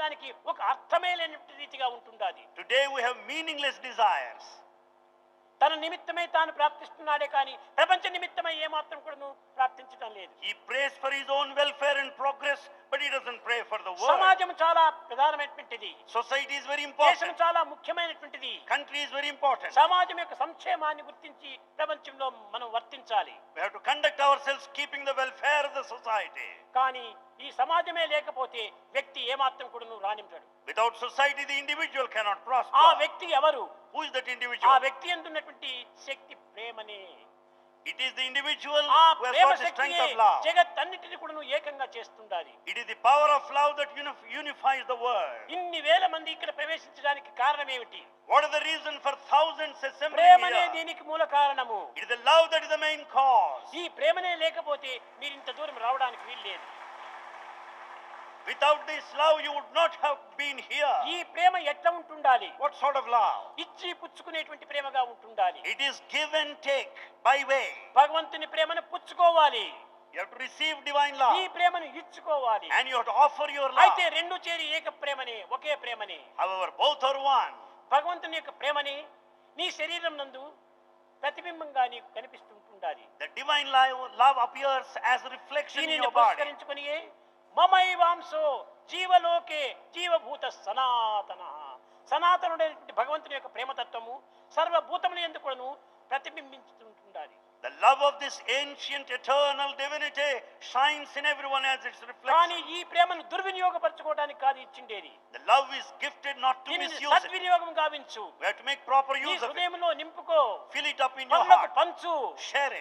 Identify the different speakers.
Speaker 1: దానికి ఒక అర్థమే లేని రీతిగా ఉంటుండాలి.
Speaker 2: Today we have meaningless desires.
Speaker 1: తన నిమిత్తమే తాను ప్రార్థిస్తున్నాడే కానీ ప్రపంచ నిమిత్తమై ఏమాత్రం కూడాను ప్రార్థించడం లేదు.
Speaker 2: He prays for his own welfare and progress, but he doesn't pray for the world.
Speaker 1: సమాజం చాలా ప్రధానమైనటువంటిది.
Speaker 2: Society is very
Speaker 1: దేశం
Speaker 2: important.
Speaker 1: చాలా ముఖ్యమైనటువంటిది.
Speaker 2: Country is very important.
Speaker 1: సమాజం యొక్క సంక్షేమాన్ని గుర్తించి ప్రపంచంలో మనం వర్తించాలి.
Speaker 2: We have to conduct ourselves keeping the welfare of the society.
Speaker 1: కానీ ఈ సమాజమే లేకపోతే వ్యక్తి ఏమాత్రం కూడాను రాణించడు.
Speaker 2: Without society, the individual cannot
Speaker 1: ఆ
Speaker 2: prosper.
Speaker 1: వ్యక్తి ఎవరు?
Speaker 2: Who is that
Speaker 1: ఆ
Speaker 2: individual?
Speaker 1: వ్యక్తి ఎందున్నటువంటి శక్తి ప్రేమనే.
Speaker 2: It is the individual
Speaker 1: ఆ
Speaker 2: who has
Speaker 1: Prema
Speaker 2: got the strength
Speaker 1: శక్తియే
Speaker 2: of love.
Speaker 1: జగత్తన్నిటిని కూడాను ఏకంగా చేస్తుండాలి.
Speaker 2: It is the power of love that unifies the world.
Speaker 1: ఇన్ని వేల మంది ఇక్కడ ప్రవేశించడానికి కారణం ఏమిటి?
Speaker 2: What is the reason for thousands assembling
Speaker 1: ప్రేమనే
Speaker 2: here?
Speaker 1: దీనికి మూల కారణము.
Speaker 2: It is the love that is the main cause.
Speaker 1: ఈ ప్రేమనే లేకపోతే మీరు ఇంత దూరం రావడానికి వీల్లేదు.
Speaker 2: Without this love, you would not have been here.
Speaker 1: ఈ ప్రేమ ఎట్లా ఉంటుండాలి?
Speaker 2: What sort of love?
Speaker 1: ఇచ్చి పుచ్చుకునేటువంటి ప్రేమగా ఉంటుండాలి.
Speaker 2: It is give and take by way.
Speaker 1: భగవంతుని ప్రేమను పుచ్చుకోవాలి.
Speaker 2: You have to receive divine
Speaker 1: ఈ
Speaker 2: love
Speaker 1: ప్రేమను ఇచ్చుకోవాలి.
Speaker 2: and you have to offer your love.
Speaker 1: అయితే రెండు చేరి ఏక ప్రేమనే, ఒకే ప్రేమనే.
Speaker 2: However, both are one.
Speaker 1: భగవంతుని యొక్క ప్రేమని నీ శరీరం నందు ప్రతిబింబంగా నీకు కనిపిస్తుంటుండాలి.
Speaker 2: The divine love appears as a reflection in
Speaker 1: దీనిని
Speaker 2: your body.
Speaker 1: పురస్కరించుకొని మమైవాంశో జీవలోకే జీవభూత సనాతన. సనాతనుడైనటువంటి భగవంతుని యొక్క ప్రేమతత్వము సర్వభూతముల యందు కూడాను ప్రతిబింబించుతుంటుండాలి.
Speaker 2: The love of this ancient eternal divinity shines in everyone as its
Speaker 1: కానీ
Speaker 2: reflection.
Speaker 1: ఈ ప్రేమను దుర్వినియోగపరచుకోవడానికి కాదు ఇచ్చిండేది.
Speaker 2: The love is gifted not to
Speaker 1: దీనిని
Speaker 2: misuse it.
Speaker 1: సద్వినియోగం గావించు.
Speaker 2: We have to make proper
Speaker 1: నీ
Speaker 2: use of it.
Speaker 1: హృదయంలో నింపుకో.
Speaker 2: Fill it up in your
Speaker 1: పరులకు
Speaker 2: heart.
Speaker 1: పంచు.
Speaker 2: Share it.